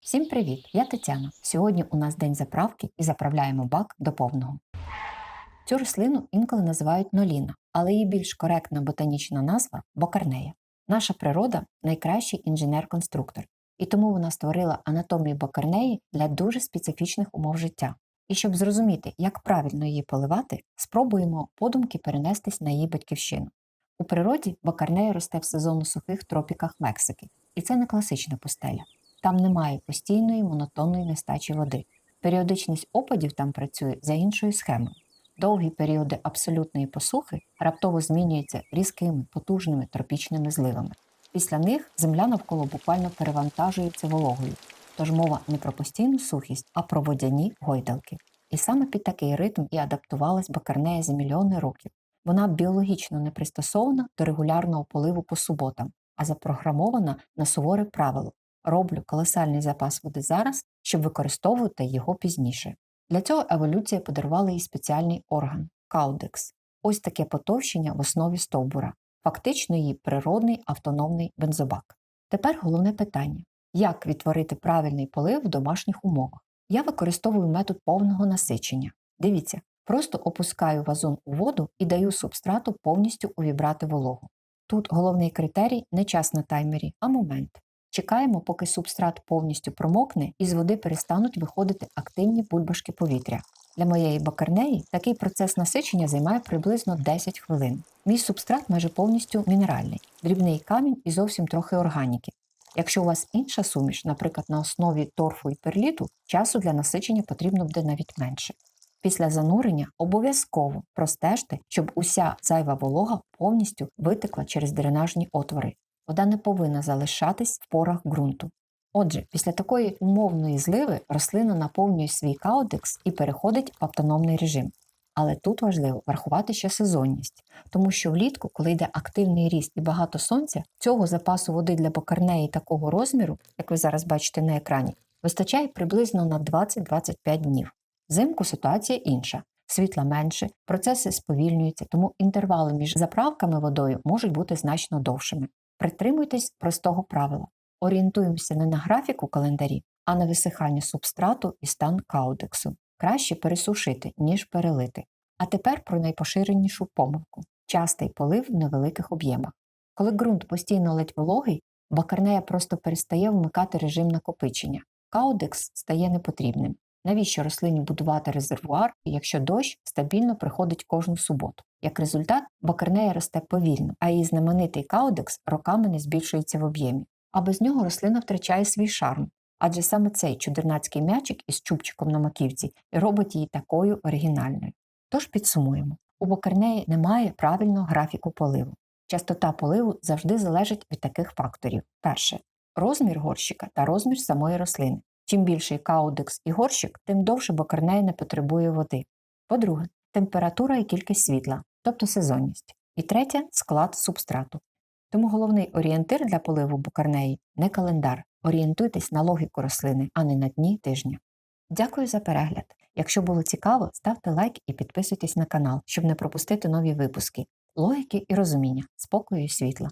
Всім привіт! Я Тетяна. Сьогодні у нас день заправки і заправляємо бак до повного. Цю рослину інколи називають ноліна, але її більш коректна ботанічна назва бокарнея. Наша природа найкращий інженер-конструктор, і тому вона створила анатомію бокарнеї для дуже специфічних умов життя. І щоб зрозуміти, як правильно її поливати, спробуємо подумки перенестись на її батьківщину. У природі бокарнея росте в сезону сухих тропіках Мексики, і це не класична пустеля. Там немає постійної монотонної нестачі води. Періодичність опадів там працює за іншою схемою. Довгі періоди абсолютної посухи раптово змінюються різкими, потужними тропічними зливами. Після них земля навколо буквально перевантажується вологою. Тож мова не про постійну сухість, а про водяні гойдалки. І саме під такий ритм і адаптувалась бокарнея за мільйони років. Вона біологічно не пристосована до регулярного поливу по суботам, а запрограмована на суворе правило: роблю колосальний запас води зараз, щоб використовувати його пізніше. Для цього еволюція подарувала їй спеціальний орган – каудекс. Ось таке потовщення в основі стовбура. Фактично її природний автономний бензобак. Тепер головне питання – як відтворити правильний полив в домашніх умовах? Я використовую метод повного насичення. Дивіться, просто опускаю вазон у воду і даю субстрату повністю увібрати вологу. Тут головний критерій не час на таймері, а момент. Чекаємо, поки субстрат повністю промокне і з води перестануть виходити активні бульбашки повітря. Для моєї бокарнеї такий процес насичення займає приблизно 10 хвилин. Мій субстрат майже повністю мінеральний, дрібний камінь і зовсім трохи органіки. Якщо у вас інша суміш, наприклад, на основі торфу і перліту, часу для насичення потрібно буде навіть менше. Після занурення обов'язково простежте, щоб уся зайва волога повністю витекла через дренажні отвори. Вода не повинна залишатись в порах ґрунту. Отже, після такої умовної зливи рослина наповнює свій каудекс і переходить в автономний режим. Але тут важливо врахувати ще сезонність, тому що влітку, коли йде активний ріст і багато сонця, цього запасу води для бокарнеї такого розміру, як ви зараз бачите на екрані, вистачає приблизно на 20-25 днів. Взимку ситуація інша. Світла менше, процеси сповільнюються, тому інтервали між заправками водою можуть бути значно довшими. Притримуйтесь простого правила. Орієнтуємося не на графік у календарі, а на висихання субстрату і стан каудексу. Краще пересушити, ніж перелити. А тепер про найпоширенішу помилку – частий полив в невеликих об'ємах. Коли ґрунт постійно ледь вологий, бокарнея просто перестає вмикати режим накопичення. Каудекс стає непотрібним. Навіщо рослині будувати резервуар, якщо дощ стабільно приходить кожну суботу? Як результат, бокарнея росте повільно, а її знаменитий каудекс роками не збільшується в об'ємі. А без нього рослина втрачає свій шарм, адже саме цей чудернацький м'ячик із чубчиком на маківці і робить її такою оригінальною. Тож підсумуємо. У бокарнеї немає правильного графіку поливу. Частота поливу завжди залежить від таких факторів. Перше – розмір горщика та розмір самої рослини. Чим більший каудекс і горщик, тим довше бокарнея не потребує води. По-друге, температура і кількість світла, тобто сезонність. І третє – склад субстрату. Тому головний орієнтир для поливу бокарнеї – не календар. Орієнтуйтесь на логіку рослини, а не на дні тижня. Дякую за перегляд. Якщо було цікаво, ставте лайк і підписуйтесь на канал, щоб не пропустити нові випуски. Логіки і розуміння, спокою і світла.